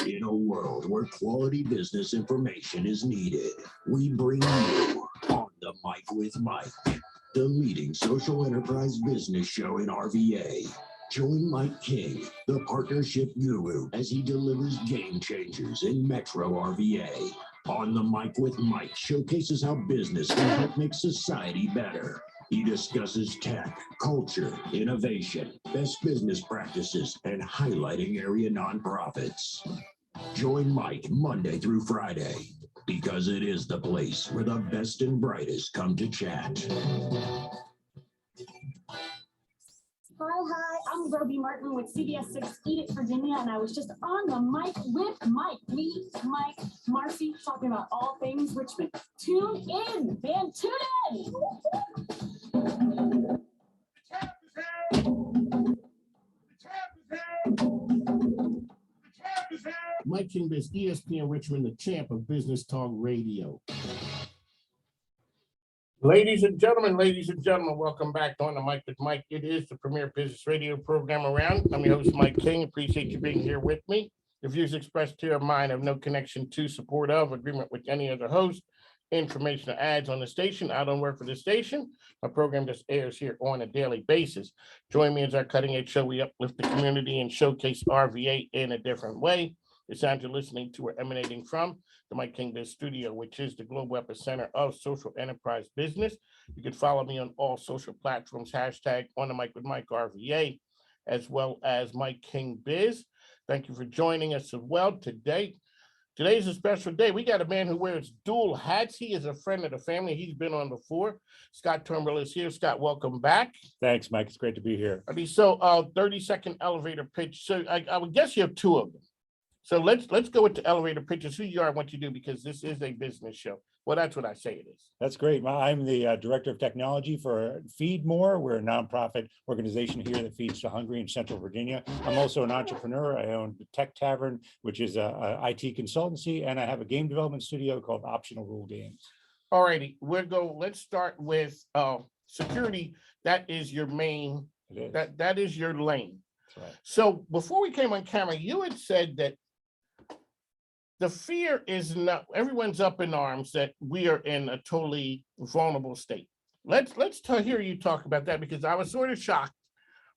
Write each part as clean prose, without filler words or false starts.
In a world where quality business information is needed, we bring you On the Mic with Mike, the leading social enterprise business show in RVA. Join Mike King, the partnership guru, as he delivers game changers in Metro RVA. On the Mic with Mike showcases how business can help make society better. He discusses tech, culture, innovation, best business practices, and highlighting area nonprofits. Join Mike Monday through Friday, because it is the place where the best and brightest come to chat. Hi, I'm Roby Martin with CBS 6 Edith, Virginia, and I was just on the mic with Mike. Me, Mike, Marcy, talking about all things Richmond. Tune in, man, tune in! Mike King is ESPN Richmond, the champ of Business Talk Radio. Ladies and gentlemen, welcome back to On the Mic with Mike. It is the premier business radio program around. I'm your host, Mike King. Appreciate you being here with me. The views expressed here are mine, have no connection to, support of, agreement with any other host. Information or ads on the station. I don't work for the station. My program just airs here on a daily basis. Join me as our cutting edge show. We uplift the community and showcase RVA in a different way. The sounds you're listening to are emanating from the Mike King Biz Studio, which is the global epicenter of social enterprise business. You can follow me on all social platforms, hashtag On the Mic with Mike RVA, as well as Mike King Biz. Thank you for joining us as well today. Today's a special day. We got a man who wears dual hats. He is a friend of the family. He's been on before. Scott Turnbull is here. Scott, welcome back. Thanks, Mike. It's great to be here. 30-second elevator pitch. So I would guess you have two of them. So let's go with the elevator pitches, who you are and what you do, because this is a business show. Well, that's what I say it is. That's great. I'm the director of technology for Feed More. We're a nonprofit organization here that feeds the hungry in Central Virginia. I'm also an entrepreneur. I own the Tech Tavern, which is a IT consultancy, and I have a game development studio called Optional Rule Games. All righty, let's start with security. That is your main, that is your lane. That's right. So before we came on camera, you had said that the fear is not, everyone's up in arms that we are in a totally vulnerable state. Let's hear you talk about that, because I was sort of shocked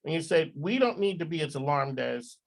when you said we don't need to be as alarmed as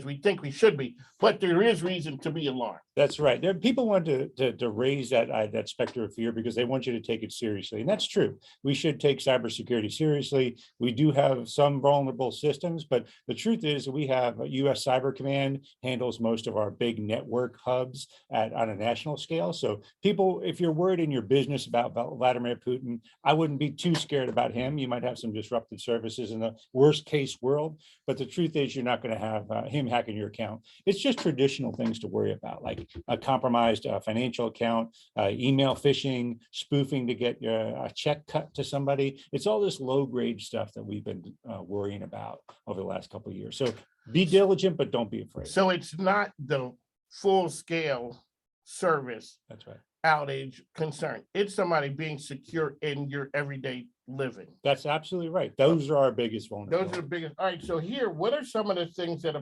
we think we should be, but there is reason to be alarmed. That's right. People want to raise that specter of fear because they want you to take it seriously. And that's true. We should take cybersecurity seriously. We do have some vulnerable systems, but the truth is we have a US Cyber Command handles most of our big network hubs on a national scale. So people, if you're worried in your business about Vladimir Putin, I wouldn't be too scared about him. You might have some disrupted services in the worst case world, but the truth is you're not going to have him hacking your account. It's just traditional things to worry about, like a compromised financial account, email phishing, spoofing to get a check cut to somebody. It's all this low grade stuff that we've been worrying about over the last couple of years. So be diligent, but don't be afraid. So it's not the full scale service. That's right. Outage concern. It's somebody being secure in your everyday living. That's absolutely right. Those are our biggest vulnerabilities. Those are the biggest. All right. So here, what are some of the things that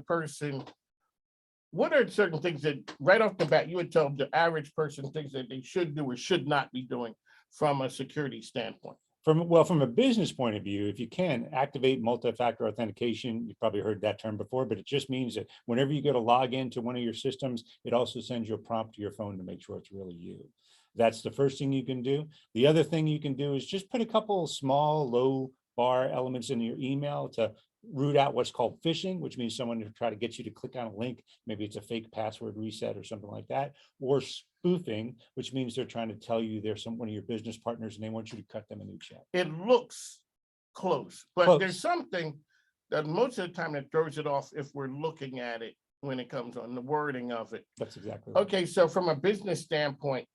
what are certain things that right off the bat, you would tell the average person things that they should do or should not be doing from a security standpoint? From a business point of view, if you can activate multi-factor authentication, you've probably heard that term before, but it just means that whenever you go to log into one of your systems, it also sends you a prompt to your phone to make sure it's really you. That's the first thing you can do. The other thing you can do is just put a couple of small, low bar elements in your email to root out what's called phishing, which means someone to try to get you to click on a link. Maybe it's a fake password reset or something like that, or spoofing, which means they're trying to tell you they're one of your business partners and they want you to cut them a new check. It looks close, but there's something that most of the time that throws it off if we're looking at it when it comes on the wording of it. That's exactly right. Okay, so from a business standpoint,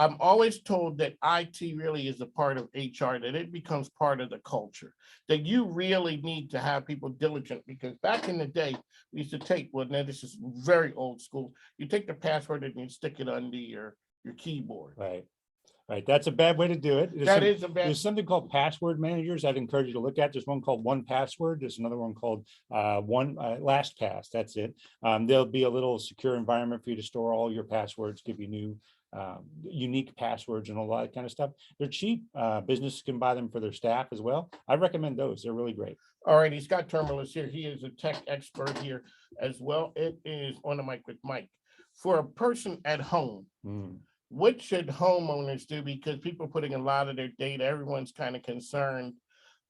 I'm always told that IT really is a part of HR, that it becomes part of the culture, that you really need to have people diligent, because back in the day, we used to take, well, now this is very old school, you take the password and you stick it under your keyboard. Right. Right, that's a bad way to do it. That is a bad. There's something called password managers. I'd encourage you to look at. There's one called 1Password. There's another one called LastPass. That's it. There'll be a little secure environment for you to store all your passwords, give you new unique passwords and all that kind of stuff. They're cheap. Businesses can buy them for their staff as well. I recommend those. They're really great. All right, Scott Turnbull is here. He is a tech expert here as well. It is On the Mic with Mike. For a person at home, what should homeowners do? Because people are putting a lot of their data, everyone's kind of concerned,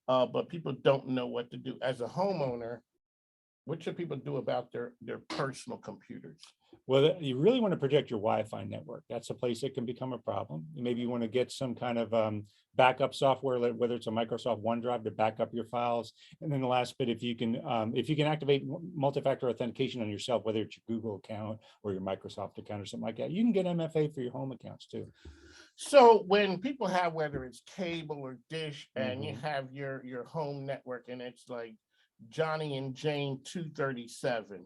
but people don't know what to do. As a homeowner, what should people do about their personal computers? Well, you really want to protect your Wi-Fi network. That's a place that can become a problem. Maybe you want to get some kind of backup software, whether it's a Microsoft OneDrive to back up your files. And then the last bit, if you can activate multi-factor authentication on yourself, whether it's your Google account or your Microsoft account or something like that, you can get MFA for your home accounts too. So when people have, whether it's cable or dish, and you have your home network, and it's like Johnny and Jane 237,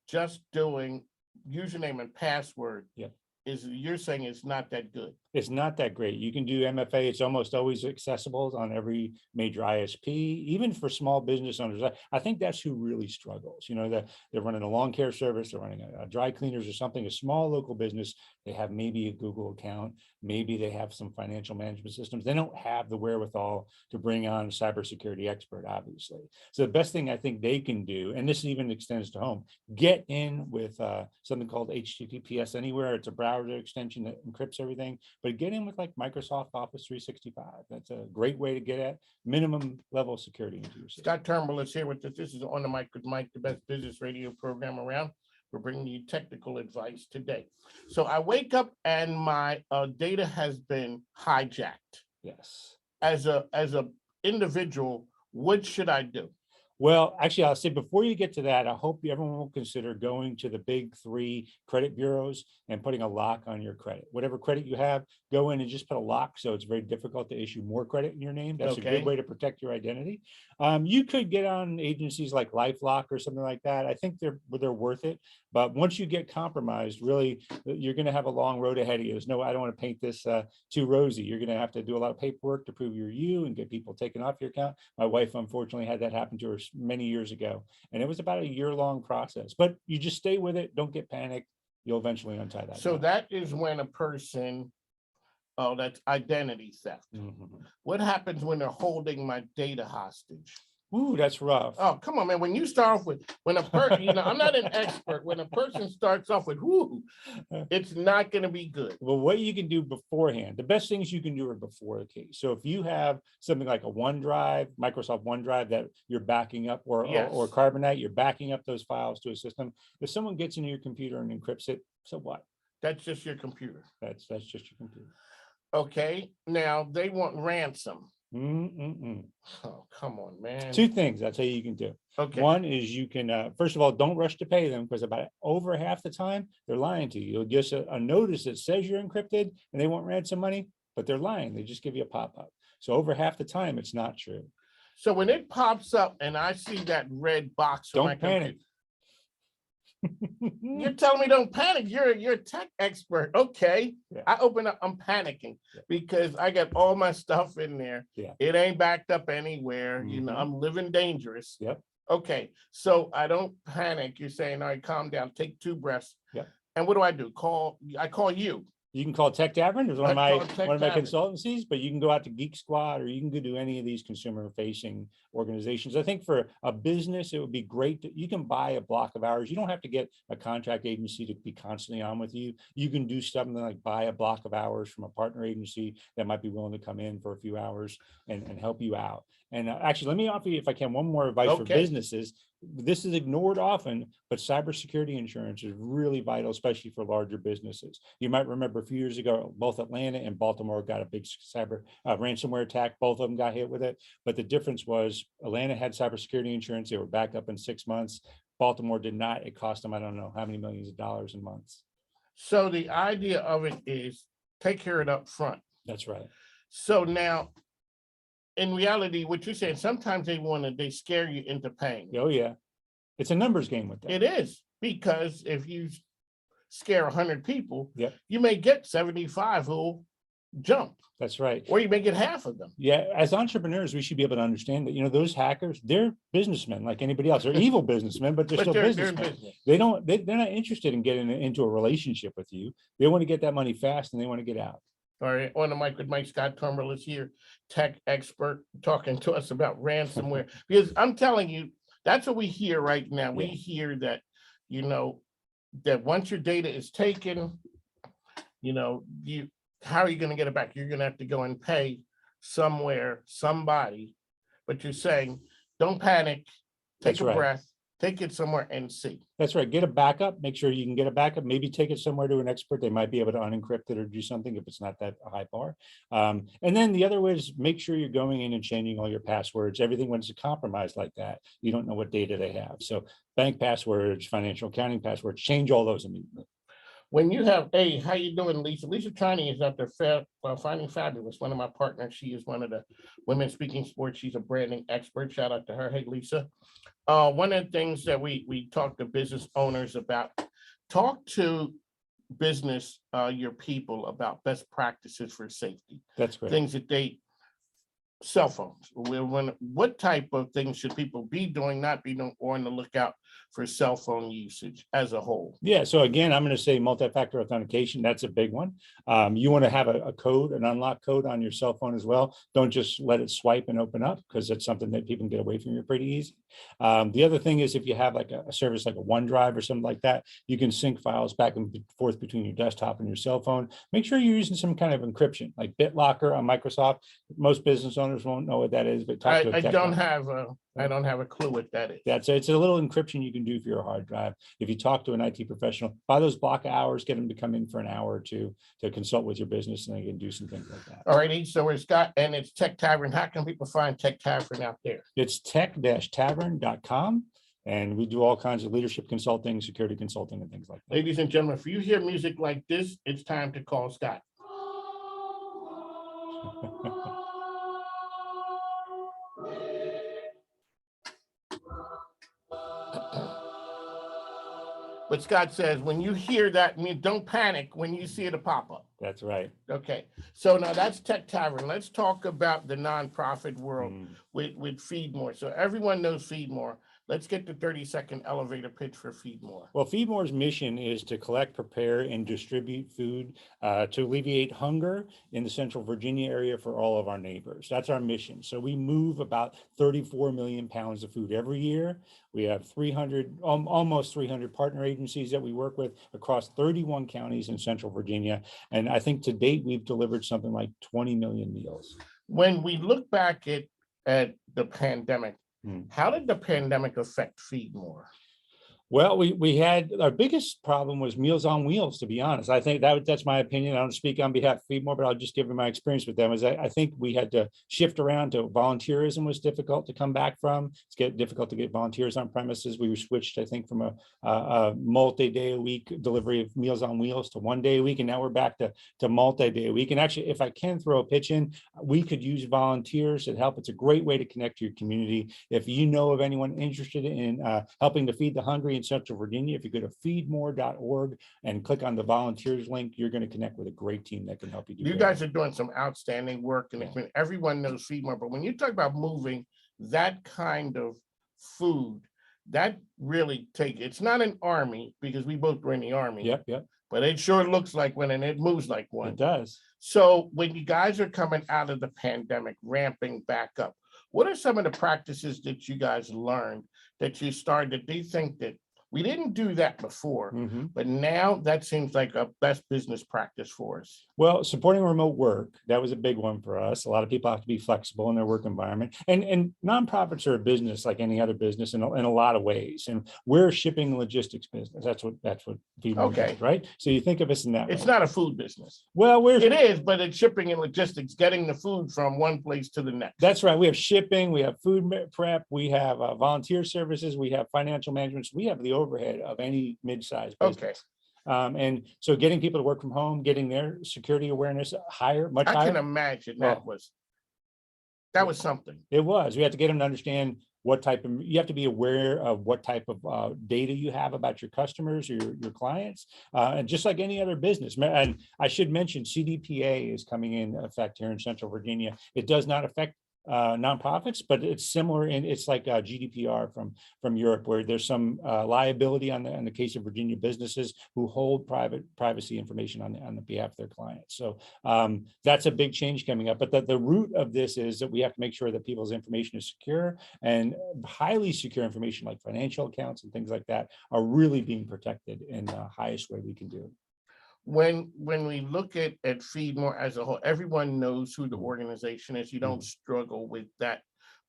just doing username and password, you're saying it's not that good? It's not that great. You can do MFA. It's almost always accessible on every major ISP, even for small business owners. I think that's who really struggles. You know, that they're running a lawn care service, they're running a dry cleaners or something, a small local business. They have maybe a Google account, maybe they have some financial management systems. They don't have the wherewithal to bring on a cybersecurity expert, obviously. So the best thing I think they can do, and this even extends to home, get in with something called HTTPS Anywhere. It's a browser extension that encrypts everything. But get in with like Microsoft Office 365. That's a great way to get at minimum level of security into your system. Scott Turnbull is here with us. This is On the Mic with Mike, the best business radio program around. We're bringing you technical advice today. So I wake up and my data has been hijacked. Yes. As a individual, what should I do? Well, actually, I'll say before you get to that, I hope everyone will consider going to the big 3 credit bureaus and putting a lock on your credit. Whatever credit you have, go in and just put a lock so it's very difficult to issue more credit in your name. That's a good way to protect your identity. You could get on agencies like LifeLock or something like that. I think they're worth it. But once you get compromised, really, you're going to have a long road ahead of you. There's no, I don't want to paint this too rosy. You're going to have to do a lot of paperwork to prove you're you and get people taken off your account. My wife, unfortunately, had that happen to her many years ago, and it was about a year-long process. But you just stay with it. Don't get panicked. You'll eventually untie that. So that is when a person, that's identity theft. What happens when they're holding my data hostage? Ooh, that's rough. Oh, come on, man. When you start off with, when a person, I'm not an expert. When a person starts off with, whoo, it's not going to be good. Well, what you can do beforehand, the best things you can do are before the case. So if you have something like a OneDrive, Microsoft OneDrive that you're backing up, or Carbonite, you're backing up those files to a system. If someone gets into your computer and encrypts it, so what? That's just your computer. That's just your computer. Okay. Now they want ransom. Oh, come on, man. 2 things I'll tell you can do. Okay. One is you can, first of all, don't rush to pay them, because about over half the time they're lying to you. You'll get a notice that says you're encrypted and they want ransom money, but they're lying. They just give you a pop-up. So over half the time, it's not true. So when it pops up and I see that red box, don't panic. You're telling me don't panic. You're a tech expert. Okay. I open up, I'm panicking because I got all my stuff in there. It ain't backed up anywhere. You know, I'm living dangerous. Okay. So I don't panic. You're saying, all right, calm down, take 2 breaths. And what do? I call you. You can call Tech Tavern. There's one of my consultancies, but you can go out to Geek Squad, or you can go do any of these consumer facing organizations. I think for a business, it would be great that you can buy a block of hours. You don't have to get a contract agency to be constantly on with you. You can do something like buy a block of hours from a partner agency that might be willing to come in for a few hours and help you out. And actually, let me offer you, if I can, one more advice for businesses. This is ignored often, but cybersecurity insurance is really vital, especially for larger businesses. You might remember a few years ago, both Atlanta and Baltimore got a big cyber ransomware attack. Both of them got hit with it. But the difference was Atlanta had cybersecurity insurance. They were backed up in 6 months. Baltimore did not. It cost them, I don't know how many millions of dollars in months. So the idea of it is take care of it up front. That's right. So now, in reality, what you're saying, sometimes they scare you into paying. Oh yeah, it's a numbers game with that. It is, because if you scare 100 people, you may get 75 who'll jump, That's right. or you may get half of them. Yeah, as entrepreneurs, we should be able to understand that, those hackers, they're businessmen like anybody else. They're evil businessmen, but they're still they're in businessmen. business. They're not interested in getting into a relationship with you. They want to get that money fast and they want to get out. All right, on the mic with Mike. Scott Turnbull is here, tech expert, talking to us about ransomware. Because I'm telling you, that's what we hear right now. We hear that, that once your data is taken, how are you going to get it back? You're going to have to go and pay somebody. But you're saying, don't panic, take a breath, take it somewhere and see. That's right. Get a backup. Make sure you can get a backup. Maybe take it somewhere to an expert. They might be able to unencrypt it or do something if it's not that high bar. And then the other way is make sure you're going in and changing all your passwords. Everything when it's a compromise like that, you don't know what data they have. So bank passwords, financial accounting passwords, change all those immediately. When you have, hey, how you doing, Lisa? Lisa Triney is out there finding fabulous. One of my partners. She is one of the women speaking sports. She's a branding expert. Shout out to her. Hey, Lisa. One of the things that we talk to business owners about, talk to business, your people about best practices for safety. That's great. Things that cell phones. What type of things should people be doing, not be doing, or on the lookout for cell phone usage as a whole? Yeah. So again, I'm going to say multi-factor authentication. That's a big one. You want to have a code, an unlock code on your cell phone as well. Don't just let it swipe and open up, because it's something that people can get away from you pretty easy. The other thing is if you have like a service like a OneDrive or something like that, you can sync files back and forth between your desktop and your cell phone. Make sure you're using some kind of encryption, like BitLocker on Microsoft. Most business owners won't know what that is, but I don't have a clue what that is. It's a little encryption you can do for your hard drive. If you talk to an IT professional, buy those block hours, get them to come in for an hour or two to consult with your business, and they can do some things like that. All right, so we're Scott, and it's Tech Tavern. How can people find Tech Tavern out there? It's tech-tavern.com. And we do all kinds of leadership consulting, security consulting, and things like that. Ladies and gentlemen, if you hear music like this, it's time to call Scott. But Scott says, when you hear that, don't panic when you see it pop up. That's right. Okay. So now that's Tech Tavern. Let's talk about the nonprofit world with Feed More. So everyone knows Feed More. Let's get the 30-second elevator pitch for Feed More. Well, Feed More's mission is to collect, prepare, and distribute food to alleviate hunger in the Central Virginia area for all of our neighbors. That's our mission. So we move about 34 million pounds of food every year. We have almost 300 partner agencies that we work with across 31 counties in Central Virginia. And I think to date, we've delivered something like 20 million meals. When we look back at the pandemic, how did the pandemic affect Feed More? Well, we had our biggest problem was Meals on Wheels, to be honest. I think that's my opinion. I don't speak on behalf of Feed More, but I'll just give you my experience with them. I think we had to shift around to volunteerism was difficult to come back from. It's difficult to get volunteers on premises. We were switched, I think, from a multi-day a week delivery of Meals on Wheels to 1 day a week, and now we're back to multi-day a week. And actually, if I can throw a pitch in, we could use volunteers to help. It's a great way to connect to your community. If you know of anyone interested in helping to feed the hungry in Central Virginia, if you go to feedmore.org and click on the volunteers link, you're going to connect with a great team that can help you do. You guys are doing some outstanding work, and everyone knows Feed More. But when you talk about moving that kind of food, that really it's not an army, because we both were in the army. Yep. But it sure looks like one, and it moves like one. It does. So when you guys are coming out of the pandemic, ramping back up, what are some of the practices that you guys learned that you started that you think that we didn't do that before, but now that seems like a best business practice for us? Well, supporting remote work, that was a big one for us. A lot of people have to be flexible in their work environment, and nonprofits are a business like any other business in a lot of ways. And we're a shipping and logistics business. That's what Feed More does, right? So you think of us in that way. It's not a food business. Well, it is, but it's shipping and logistics, getting the food from one place to the next. That's right. We have shipping, we have food prep, we have volunteer services, we have financial management. So we have the overhead of any mid-sized business. Okay. And so getting people to work from home, getting their security awareness much higher. I can imagine that was something. It was. We had to get them to understand what type of, you have to be aware of what type of data you have about your customers or your clients. And just like any other business, and I should mention CDPA is coming in effect here in Central Virginia. It does not affect nonprofits, but it's similar in it's like GDPR from Europe, where there's some liability on the case of Virginia businesses who hold privacy information on the behalf of their clients. So that's a big change coming up. But the root of this is that we have to make sure that people's information is secure, and highly secure information like financial accounts and things like that are really being protected in the highest way we can do. When we look at Feedmore as a whole, everyone knows who the organization is. You don't struggle with that,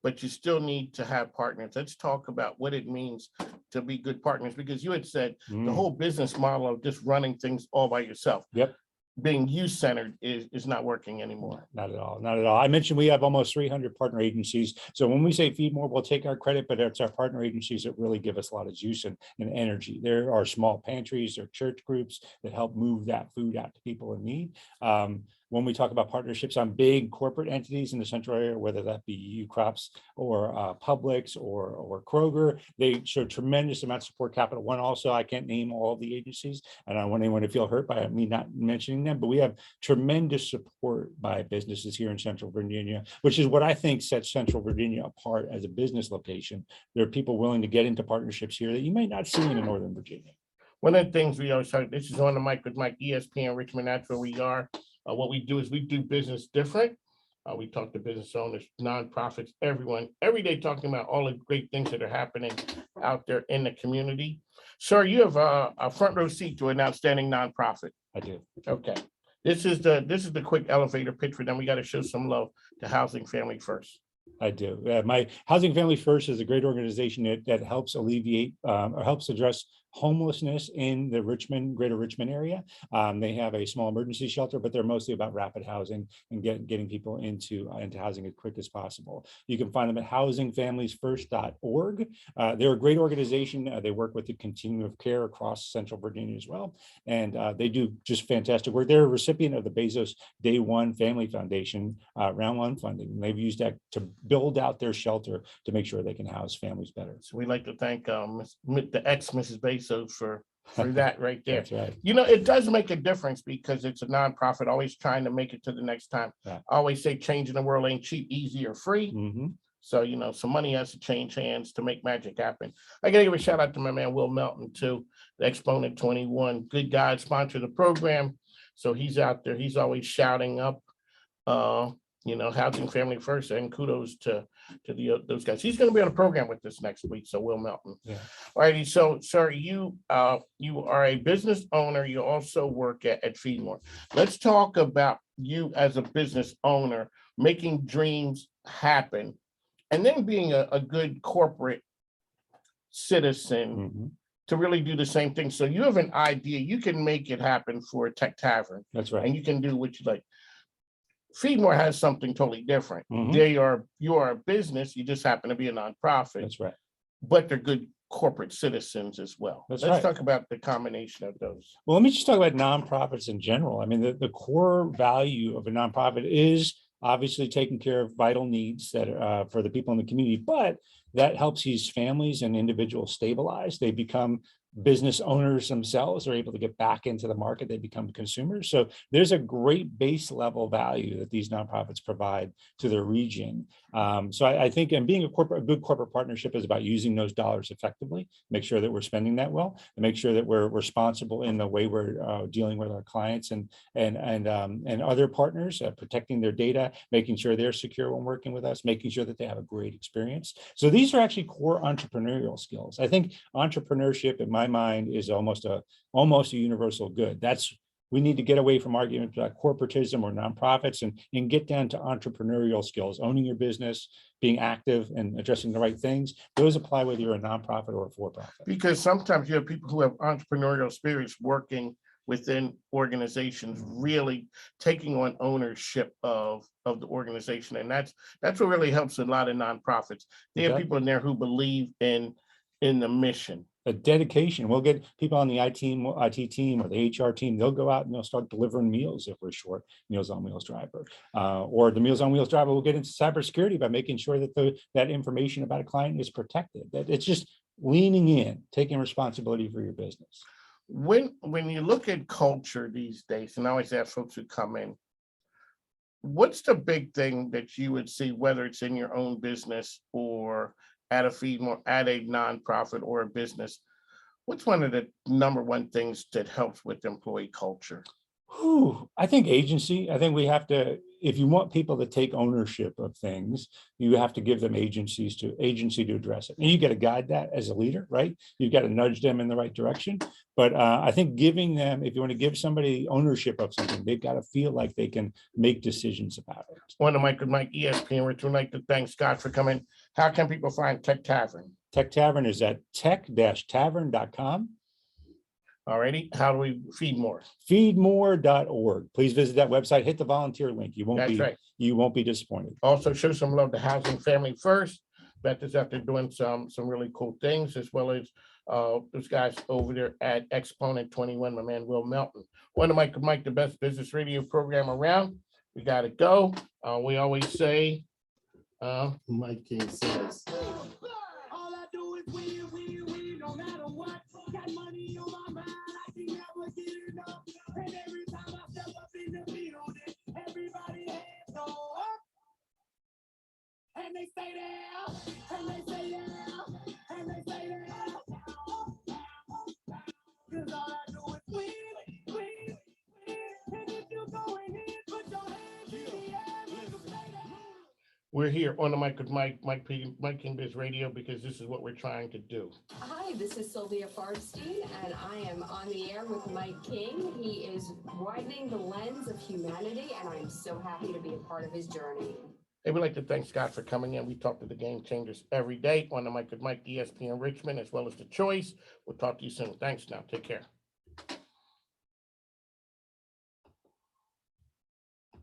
but you still need to have partners. Let's talk about what it means to be good partners, because you had said the whole business model of just running things all by yourself. Yep. Being you-centered is not working anymore. Not at all. Not at all. I mentioned we have almost 300 partner agencies. So when we say Feedmore, we'll take our credit, but it's our partner agencies that really give us a lot of juice and energy. There are small pantries or church groups that help move that food out to people in need. When we talk about partnerships on big corporate entities in the central area, whether that be U Crops or Publix or Kroger, they show tremendous amount of support. Capital One also, I can't name all of the agencies, and I don't want anyone to feel hurt by me not mentioning them, but we have tremendous support by businesses here in Central Virginia, which is what I think sets Central Virginia apart as a business location. There are people willing to get into partnerships here that you might not see in Northern Virginia. One of the things we always talk, this is On the Mic with Mike, ESPN Richmond, that's where we are. What we do is we do business different. We talk to business owners, nonprofits, everyone, every day, talking about all the great things that are happening out there in the community. Sir, you have a front row seat to an outstanding nonprofit. I do. Okay. This is the quick elevator pitch for them. We got to show some love to Housing Family First. I do. My Housing Family First is a great organization that helps alleviate or helps address homelessness in the greater Richmond area. They have a small emergency shelter, but they're mostly about rapid housing and getting people into housing as quick as possible. You can find them at housingfamiliesfirst.org. They're a great organization. They work with the continuum of care across Central Virginia as well. And they do just fantastic work. They're a recipient of the Bezos Day One Family Foundation Round One funding. And they've used that to build out their shelter to make sure they can house families better. So we'd like to thank the ex-Mrs. Bezos for that right there. That's right. You know, it does make a difference because it's a nonprofit, always trying to make it to the next time. Yeah. I always say changing the world ain't cheap, easy, or free. Mm-hmm. So, you know, some money has to change hands to make magic happen. I got to give a shout out to my man, Will Melton, too, the Exponent 21. Good guy, sponsor the program. So he's out there. He's always shouting up, you know, Housing Family First, and kudos to those guys. He's going to be on a program with us next week. So Will Melton. Yeah. All righty. So, sir, you are a business owner. You also work at Feedmore. Let's talk about you as a business owner, making dreams happen, and then being a good corporate citizen to really do the same thing. So you have an idea, you can make it happen for a tech tavern. That's right. And you can do what you like. Feedmore has something totally different. Mhm. You are a business, you just happen to be a nonprofit. That's right. But they're good corporate citizens as well. That's Let's right. talk about the combination of those. Well, let me just talk about nonprofits in general. I mean, the core value of a nonprofit is obviously taking care of vital needs that for the people in the community, but that helps these families and individuals stabilize. They become business owners themselves, are able to get back into the market, they become consumers. So there's a great base level value that these nonprofits provide to their region. So I think, and being a good corporate partnership is about using those dollars effectively, make sure that we're spending that well, and make sure that we're responsible in the way we're dealing with our clients and other partners, protecting their data, making sure they're secure when working with us, making sure that they have a great experience. So these are actually core entrepreneurial skills. I think entrepreneurship, in my mind, is almost a universal good. We need to get away from arguments about corporatism or nonprofits and get down to entrepreneurial skills, owning your business, being active and addressing the right things. Those apply whether you're a nonprofit or a for-profit. Because sometimes you have people who have entrepreneurial spirits working within organizations, really taking on ownership of the organization. And that's what really helps a lot of nonprofits. They have people in there who believe in the mission. a dedication. We'll get people on the IT team or the HR team. They'll go out and they'll start delivering meals if we're short Meals on Wheels driver. Or the Meals on Wheels driver will get into cybersecurity by making sure that that information about a client is protected. That it's just leaning in, taking responsibility for your business. When you look at culture these days, and I always ask folks who come in, what's the big thing that you would see, whether it's in your own business or at a nonprofit or a business? What's one of the number one things that helps with employee culture? I think agency. I think we have to, if you want people to take ownership of things, you have to give them agency to address it. And you got to guide that as a leader, right? You've got to nudge them in the right direction. But I think giving them, if you want to give somebody ownership of something, they've got to feel like they can make decisions about it. On the mic with Mike, ESPN, we'd like to thank Scott for coming. How can people find Tech Tavern? Tech Tavern is at tech-tavern.com. Alrighty, how do we feed more? Feedmore.org. Please visit that website. Hit the volunteer link. You won't be disappointed. Also, show some love to Housing Family First. Beth is out there doing some really cool things, as well as those guys over there at Exponent 21, my man Will Melton. On the mic with Mike, the best business radio program around. We got to go. We always say, Mike King says, All I do is win, no matter what. Got money on my mind, I can never get enough. And every time I step up in the building, everybody hands go up. And they stay there, and they say yeah, and they say yeah. Cause all I do is win. And if you're going in, put your hands in the air, make them stay there. we're here on the mic with Mike King Biz Radio, because this is what we're trying to do. Hi, this is Sylvia Farbstein, and I am on the air with Mike King. He is widening the lens of humanity, and I'm so happy to be a part of his journey. Hey, we'd like to thank Scott for coming in. We talk to the game changers every day on the mic with Mike, ESPN Richmond, as well as The Choice. We'll talk to you soon. Thanks now. Take care.